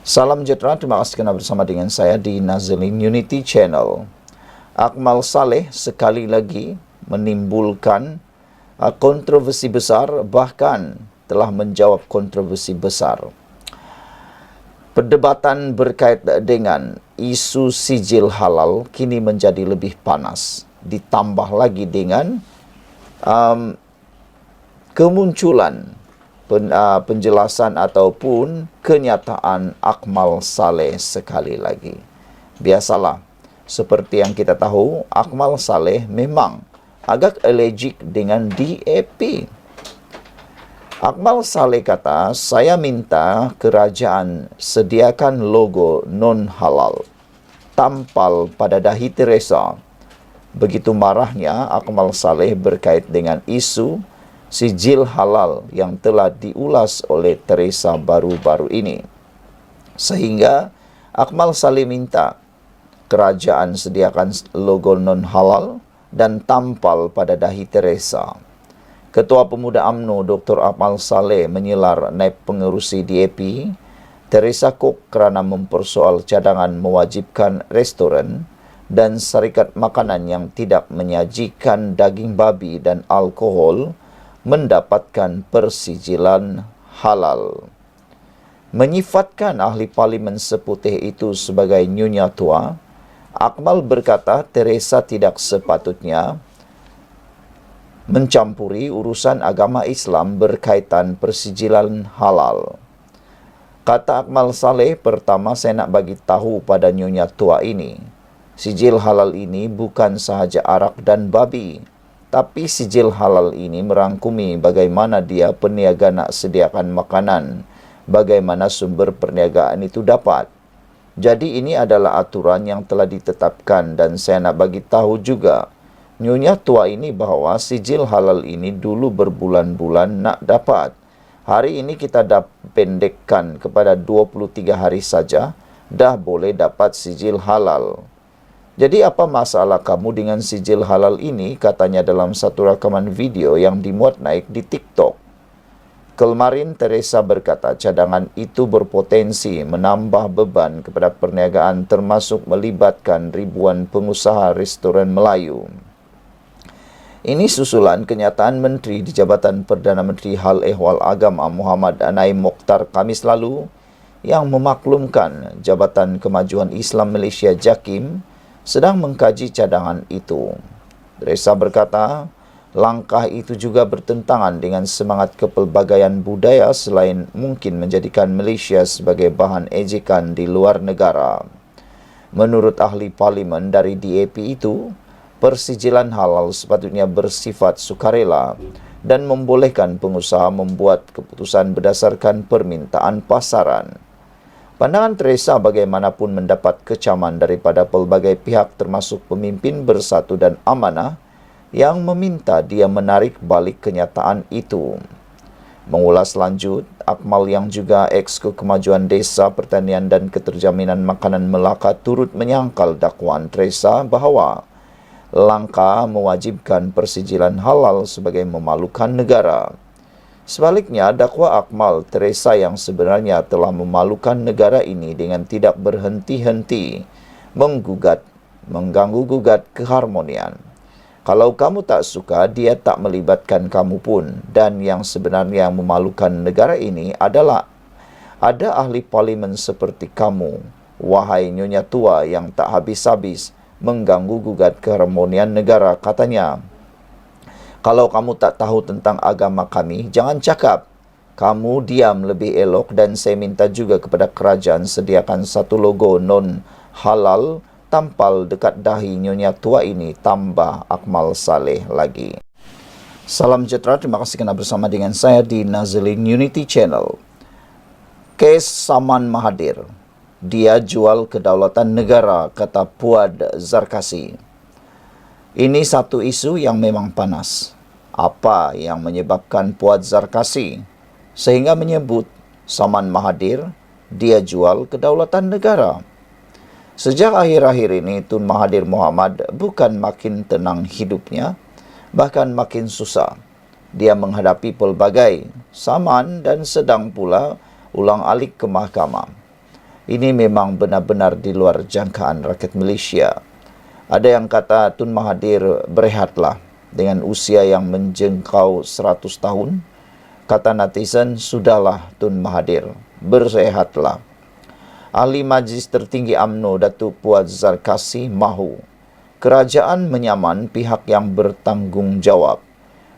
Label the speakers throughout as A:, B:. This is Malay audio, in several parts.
A: Salam sejahtera, terima kasih kerana bersama dengan saya di Nazilin Unity Channel. Akmal Saleh sekali lagi menimbulkan kontroversi besar, bahkan telah menjawab kontroversi besar. Perdebatan berkait dengan isu sijil halal kini menjadi lebih panas. Ditambah lagi dengan kemunculan penjelasan ataupun kenyataan Akmal Saleh sekali lagi. Biasalah, seperti yang kita tahu, Akmal Saleh memang agak allergic dengan DAP. Akmal Saleh kata, saya minta kerajaan sediakan logo non-halal tampal pada dahi Teresa. Begitu marahnya Akmal Saleh berkait dengan isu sijil halal yang telah diulas oleh Teresa baru-baru ini. Sehingga Akmal Saleh minta kerajaan sediakan logo non-halal dan tampal pada dahi Teresa. Ketua Pemuda UMNO Dr. Akmal Saleh menyelar naib pengerusi DAP, Teresa Cook kerana mempersoal cadangan mewajibkan restoran dan syarikat makanan yang tidak menyajikan daging babi dan alkohol mendapatkan persijilan halal. Menyifatkan ahli parlimen seputih itu sebagai nyonya tua, Akmal berkata Teresa tidak sepatutnya mencampuri urusan agama Islam berkaitan persijilan halal. Kata Akmal Saleh, pertama saya nak bagi tahu pada nyonya tua ini, sijil halal ini bukan sahaja arak dan babi, tapi sijil halal ini merangkumi bagaimana dia peniaga nak sediakan makanan, bagaimana sumber perniagaan itu dapat. Jadi ini adalah aturan yang telah ditetapkan dan saya nak bagi tahu juga nyonya tua ini bahawa sijil halal ini dulu berbulan-bulan nak dapat. Hari ini kita dah pendekkan kepada 23 hari saja dah boleh dapat sijil halal. Jadi apa masalah kamu dengan sijil halal ini, katanya dalam satu rakaman video yang dimuat naik di TikTok. Kemarin Teresa berkata cadangan itu berpotensi menambah beban kepada perniagaan termasuk melibatkan ribuan pengusaha restoran Melayu. Ini susulan kenyataan Menteri di Jabatan Perdana Menteri Hal Ehwal Agama Muhammad Anaim Mokhtar Khamis lalu yang memaklumkan Jabatan Kemajuan Islam Malaysia JAKIM sedang mengkaji cadangan itu. Teresa berkata, langkah itu juga bertentangan dengan semangat kepelbagaian budaya selain mungkin menjadikan Malaysia sebagai bahan ejekan di luar negara. Menurut ahli parlimen dari DAP itu, persijilan halal sepatutnya bersifat sukarela dan membolehkan pengusaha membuat keputusan berdasarkan permintaan pasaran. Pandangan Teresa bagaimanapun mendapat kecaman daripada pelbagai pihak termasuk pemimpin Bersatu dan Amanah yang meminta dia menarik balik kenyataan itu. Mengulas lanjut, Akmal yang juga Exco Kemajuan Desa, Pertanian dan Keterjaminan Makanan Melaka turut menyangkal dakwaan Teresa bahawa langkah mewajibkan persijilan halal sebagai memalukan negara. Sebaliknya, dakwa Akmal Teresa yang sebenarnya telah memalukan negara ini dengan tidak berhenti-henti mengganggu-gugat keharmonian. Kalau kamu tak suka, dia tak melibatkan kamu pun. Dan yang sebenarnya memalukan negara ini adalah ada ahli parlimen seperti kamu, wahai nyonya tua yang tak habis-habis mengganggu-gugat keharmonian negara, katanya. Kalau kamu tak tahu tentang agama kami, jangan cakap. Kamu diam lebih elok dan saya minta juga kepada kerajaan sediakan satu logo non-halal tampal dekat dahi nyonya tua ini, tambah Akmal Saleh lagi. Salam sejahtera, terima kasih kerana bersama dengan saya di Nazilin Unity Channel. Kes Saman Mahathir, dia jual kedaulatan negara, kata Puad Zarkasi. Ini satu isu yang memang panas. Apa yang menyebabkan Puad Zarkasi sehingga menyebut Saman Mahathir dia jual kedaulatan negara? Sejak akhir-akhir ini, Tun Mahathir Mohamad bukan makin tenang hidupnya, bahkan makin susah. Dia menghadapi pelbagai saman dan sedang pula ulang alik ke mahkamah. Ini memang benar-benar di luar jangkaan rakyat Malaysia. Ada yang kata Tun Mahathir berehatlah dengan usia yang menjengkau 100 tahun. Kata netizen, sudahlah Tun Mahathir, berehatlah. Ahli Majlis Tertinggi UMNO Datuk Puan Zarkasi mahu kerajaan menyaman pihak yang bertanggungjawab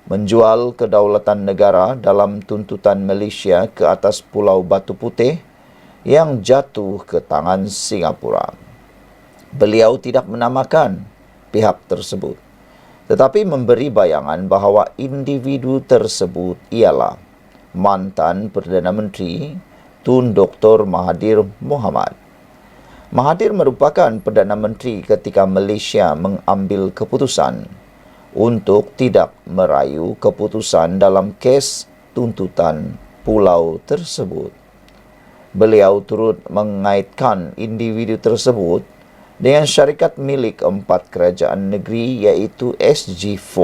A: menjual kedaulatan negara dalam tuntutan Malaysia ke atas Pulau Batu Putih yang jatuh ke tangan Singapura. Beliau tidak menamakan pihak tersebut, tetapi memberi bayangan bahawa individu tersebut ialah mantan Perdana Menteri Tun Dr. Mahathir Mohamad. Mahathir merupakan Perdana Menteri ketika Malaysia mengambil keputusan untuk tidak merayu keputusan dalam kes tuntutan pulau tersebut. Beliau turut mengaitkan individu tersebut dengan syarikat milik 4 kerajaan negeri iaitu SG4.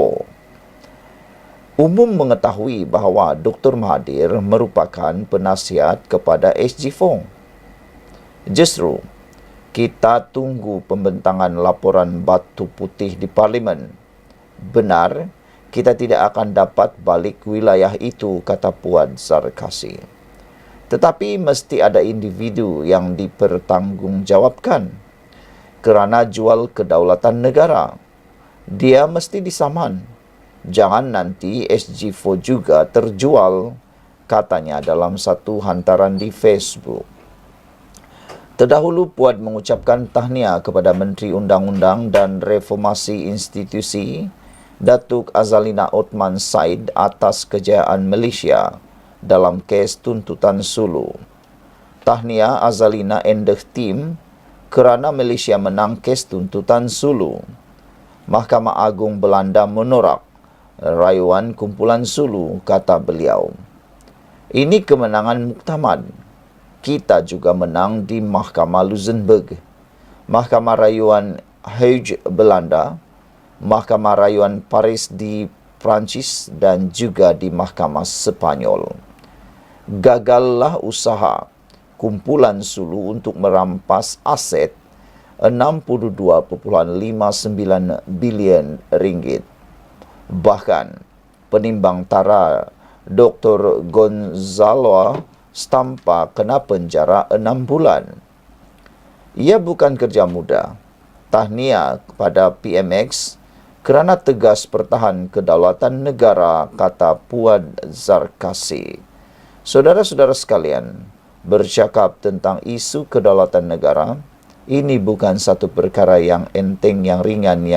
A: Umum mengetahui bahawa Dr. Mahathir merupakan penasihat kepada SG4. Justru, kita tunggu pembentangan laporan Batu Putih di Parlimen. Benar, kita tidak akan dapat balik wilayah itu, kata Puan Zarkasi. Tetapi mesti ada individu yang dipertanggungjawabkan kerana jual kedaulatan negara. Dia mesti disaman. Jangan nanti SG4 juga terjual, katanya dalam satu hantaran di Facebook. Terdahulu Puan mengucapkan tahniah kepada Menteri Undang-Undang dan Reformasi Institusi Datuk Azalina Othman Said atas kejayaan Malaysia dalam kes tuntutan Sulu. Tahniah Azalina and the team kerana Malaysia menang kes tuntutan Sulu. Mahkamah Agung Belanda menolak rayuan kumpulan Sulu, kata beliau. Ini kemenangan muktamad. Kita juga menang di Mahkamah Luxembourg, Mahkamah Rayuan Hague Belanda, Mahkamah Rayuan Paris di Perancis dan juga di Mahkamah Sepanyol. Gagallah usaha kumpulan Sulu untuk merampas aset 62.59 bilion ringgit. Bahkan, penimbang tara Dr. Gonzalo Stampa kena penjara 6 bulan. Ia bukan kerja mudah. Tahniah kepada PMX kerana tegas pertahan kedaulatan negara, kata Puan Zarkasi. Saudara-saudara sekalian, bercakap tentang isu kedaulatan negara, ini bukan satu perkara yang enteng, yang ringan,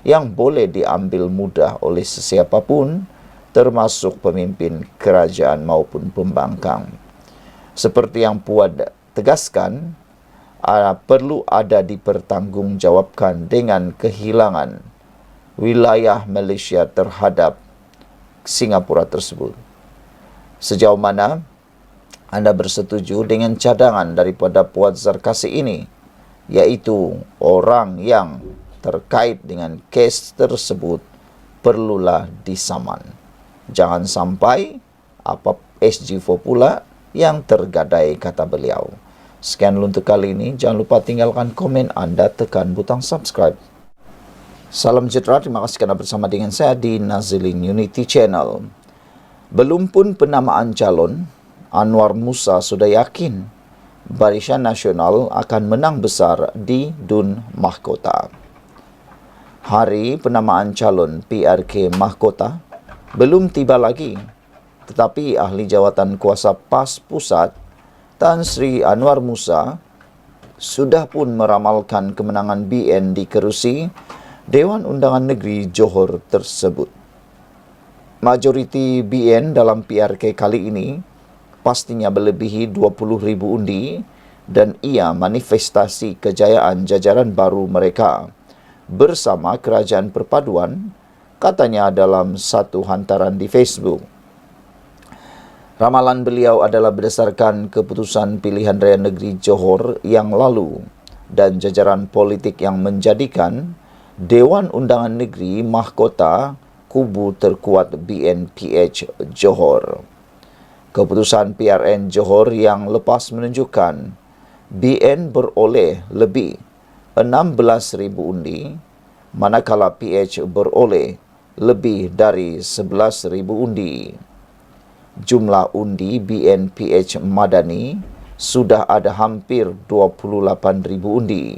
A: yang boleh diambil mudah oleh sesiapa pun, termasuk pemimpin kerajaan maupun pembangkang. Seperti yang Puan tegaskan, perlu ada dipertanggungjawabkan dengan kehilangan wilayah Malaysia terhadap Singapura tersebut. Sejauh mana anda bersetuju dengan cadangan daripada Puan Zarkasi ini, iaitu orang yang terkait dengan kes tersebut perlulah disaman. Jangan sampai SG4 pula yang tergadai, kata beliau. Sekian untuk kali ini. Jangan lupa tinggalkan komen anda, tekan butang subscribe. Salam sejahtera, terima kasih kerana bersama dengan saya di Nazilin Unity Channel. Belum pun penamaan calon, Anwar Musa sudah yakin Barisan Nasional akan menang besar di Dun Mahkota. Hari penamaan calon PRK Mahkota belum tiba lagi, tetapi ahli jawatan kuasa PAS Pusat Tan Sri Anwar Musa sudah pun meramalkan kemenangan BN di kerusi Dewan Undangan Negeri Johor tersebut. Majoriti BN dalam PRK kali ini pastinya melebihi 20,000 undi dan ia manifestasi kejayaan jajaran baru mereka bersama Kerajaan Perpaduan, katanya dalam satu hantaran di Facebook. Ramalan beliau adalah berdasarkan keputusan pilihan raya negeri Johor yang lalu dan jajaran politik yang menjadikan Dewan Undangan Negeri Mahkota kubu terkuat BNPH Johor. Keputusan PRN Johor yang lepas menunjukkan BN beroleh lebih 16,000 undi, manakala PH beroleh lebih dari 11,000 undi. Jumlah undi BN PH Madani sudah ada hampir 28,000 undi.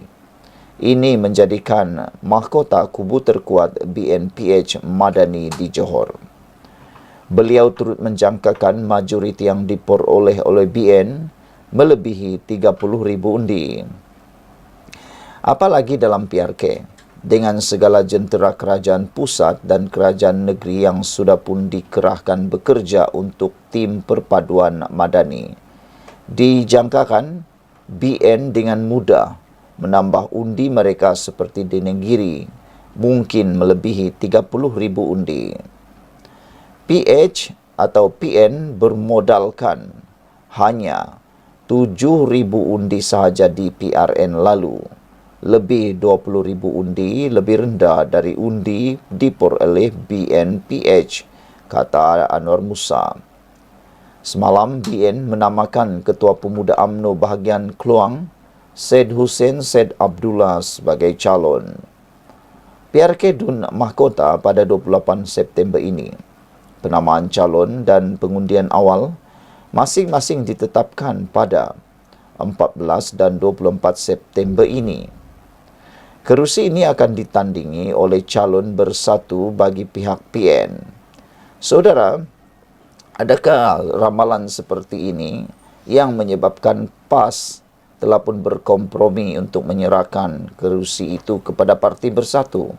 A: Ini menjadikan mahkota kubu terkuat BN PH Madani di Johor. Beliau turut menjangkakan majoriti yang diperoleh oleh BN melebihi 30,000 undi. Apalagi dalam PRK, dengan segala jentera kerajaan pusat dan kerajaan negeri yang sudah pun dikerahkan bekerja untuk tim perpaduan Madani. Dijangkakan BN dengan mudah menambah undi mereka seperti di negeri, mungkin melebihi 30,000 undi. PH atau PN bermodalkan hanya 7,000 undi sahaja di PRN lalu. Lebih 20,000 undi lebih rendah dari undi diperoleh BNPH, kata Anwar Musa. Semalam BN menamakan Ketua Pemuda UMNO bahagian Keluang, Syed Hussein Syed Abdullah sebagai calon. PRK Dun Mahkota pada 28 September ini. Penamaan calon dan pengundian awal masing-masing ditetapkan pada 14 dan 24 September ini. Kerusi ini akan ditandingi oleh calon bersatu bagi pihak PN. Saudara, adakah ramalan seperti ini yang menyebabkan PAS telah pun berkompromi untuk menyerahkan kerusi itu kepada Parti Bersatu?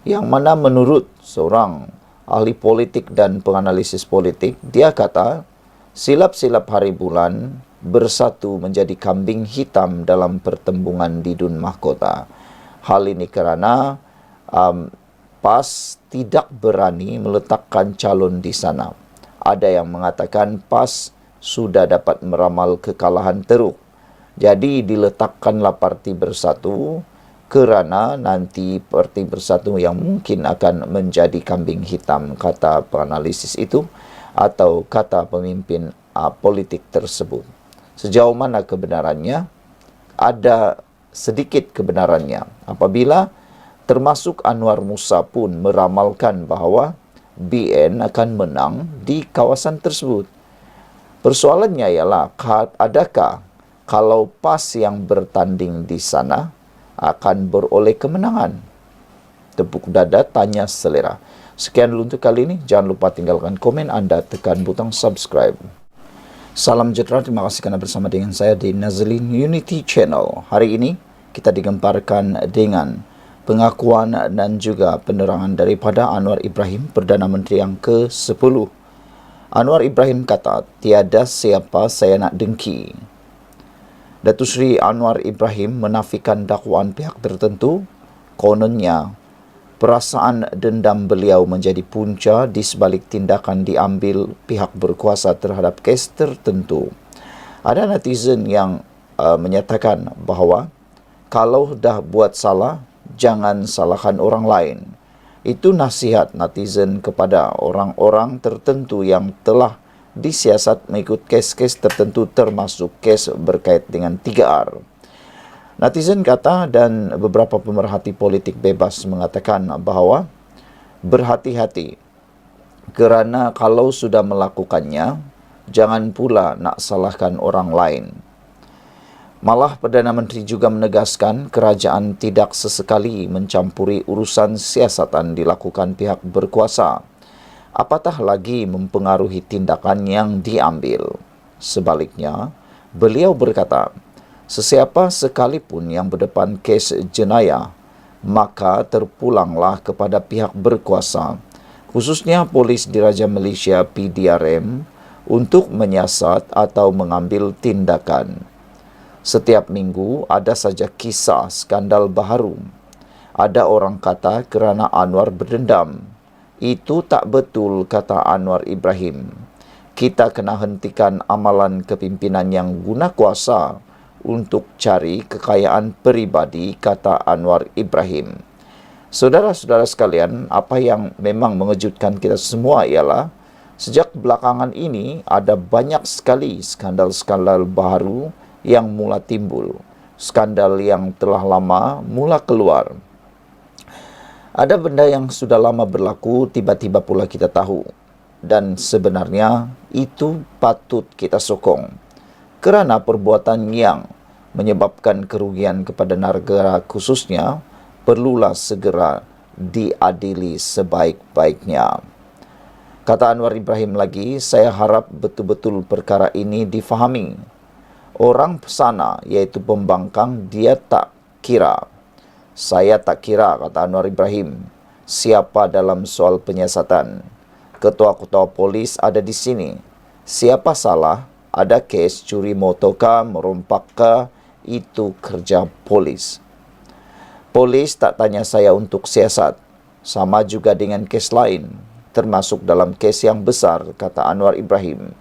A: Yang mana menurut seorang ahli politik dan penganalisis politik, dia kata silap-silap hari bulan bersatu menjadi kambing hitam dalam pertembungan di Dun Mahkota. Hal ini kerana PAS tidak berani meletakkan calon di sana. Ada yang mengatakan PAS sudah dapat meramal kekalahan teruk. Jadi diletakkanlah Parti Bersatu kerana nanti Parti Bersatu yang mungkin akan menjadi kambing hitam, kata penganalisis itu atau kata pemimpin politik tersebut. Sejauh mana kebenarannya? Ada sedikit kebenarannya apabila termasuk Anwar Musa pun meramalkan bahawa BN akan menang di kawasan tersebut. Persoalannya ialah adakah kalau PAS yang bertanding di sana akan beroleh kemenangan? Tepuk dada, tanya selera. Sekian dulu untuk kali ini. Jangan lupa tinggalkan komen anda, tekan butang subscribe. Salam sejahtera, terima kasih kerana bersama dengan saya di Nazlin Unity Channel. Hari ini kita digemparkan dengan pengakuan dan juga penerangan daripada Anwar Ibrahim, Perdana Menteri yang ke-10. Anwar Ibrahim kata, tiada siapa saya nak dengki. Datuk Seri Anwar Ibrahim menafikan dakwaan pihak tertentu. Kononnya, perasaan dendam beliau menjadi punca di sebalik tindakan diambil pihak berkuasa terhadap kes tertentu. Ada netizen yang menyatakan bahawa kalau dah buat salah, jangan salahkan orang lain. Itu nasihat netizen kepada orang-orang tertentu yang telah disiasat mengikut kes-kes tertentu termasuk kes berkait dengan 3R. Netizen kata dan beberapa pemerhati politik bebas mengatakan bahawa berhati-hati kerana kalau sudah melakukannya, jangan pula nak salahkan orang lain. Malah Perdana Menteri juga menegaskan kerajaan tidak sesekali mencampuri urusan siasatan dilakukan pihak berkuasa, apatah lagi mempengaruhi tindakan yang diambil. Sebaliknya, beliau berkata, sesiapa sekalipun yang berdepan kes jenayah, maka terpulanglah kepada pihak berkuasa, khususnya Polis Diraja Malaysia PDRM, untuk menyiasat atau mengambil tindakan. Setiap minggu ada saja kisah skandal baharu. Ada orang kata kerana Anwar berdendam. Itu tak betul, kata Anwar Ibrahim. Kita kena hentikan amalan kepimpinan yang guna kuasa untuk cari kekayaan peribadi, kata Anwar Ibrahim. Saudara-saudara sekalian, apa yang memang mengejutkan kita semua ialah sejak belakangan ini ada banyak sekali skandal-skandal baru yang mula timbul, skandal yang telah lama mula keluar. Ada benda yang sudah lama berlaku, tiba-tiba pula kita tahu. Dan sebenarnya itu patut kita sokong. Kerana perbuatan yang menyebabkan kerugian kepada negara khususnya, perlulah segera diadili sebaik-baiknya. Kata Anwar Ibrahim lagi, saya harap betul-betul perkara ini difahami. Orang pesana, iaitu pembangkang, dia tak kira. Saya tak kira, kata Anwar Ibrahim, siapa dalam soal penyiasatan. Ketua-ketua polis ada di sini. Siapa salah, ada kes curi motorkah, merompakkah, itu kerja polis. Polis tak tanya saya untuk siasat. Sama juga dengan kes lain, termasuk dalam kes yang besar, kata Anwar Ibrahim.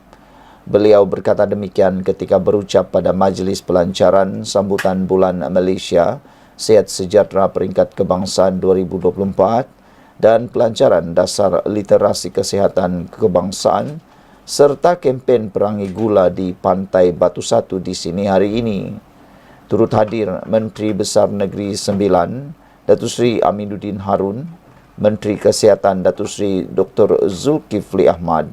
A: Beliau berkata demikian ketika berucap pada Majlis Pelancaran Sambutan Bulan Malaysia Sehat Sejahtera Peringkat Kebangsaan 2024 dan Pelancaran Dasar Literasi Kesihatan Kebangsaan serta kempen Perangi Gula di Pantai Batu Satu di sini hari ini. Turut hadir Menteri Besar Negeri Sembilan, Datuk Seri Aminuddin Harun, Menteri Kesihatan Datuk Seri Dr. Zulkifli Ahmad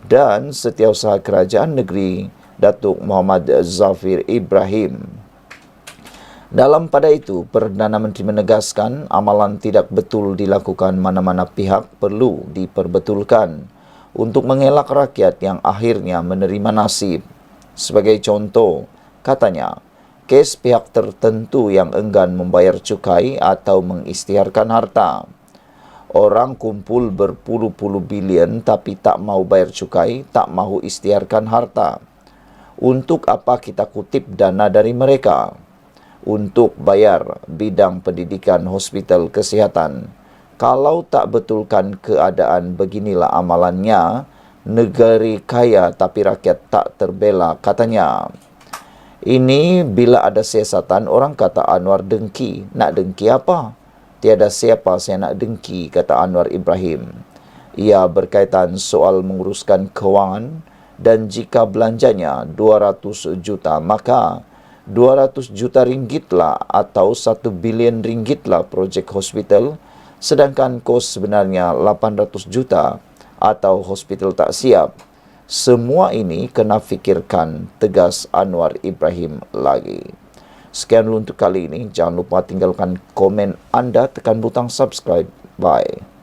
A: dan Setiausaha Kerajaan Negeri Datuk Muhammad Zafir Ibrahim. Dalam pada itu, Perdana Menteri menegaskan amalan tidak betul dilakukan mana-mana pihak perlu diperbetulkan untuk mengelak rakyat yang akhirnya menerima nasib. Sebagai contoh, katanya, kes pihak tertentu yang enggan membayar cukai atau mengisytiharkan harta. Orang kumpul berpuluh-puluh bilion tapi tak mau bayar cukai, tak mahu isytiharkan harta. Untuk apa kita kutip dana dari mereka? Untuk bayar bidang pendidikan hospital kesihatan. Kalau tak betulkan keadaan beginilah amalannya, negeri kaya tapi rakyat tak terbela, katanya. Ini bila ada siasatan, orang kata Anwar dengki. Nak dengki apa? Tiada siapa saya nak dengki, kata Anwar Ibrahim. Ia berkaitan soal menguruskan kewangan dan jika belanjanya 200 juta, maka 200 juta ringgitlah atau 1 bilion ringgitlah projek hospital, sedangkan kos sebenarnya 800 juta atau hospital tak siap. Semua ini kena fikirkan, tegas Anwar Ibrahim lagi. Sekian dulu untuk kali ini. Jangan lupa tinggalkan komen anda, tekan butang subscribe. Bye.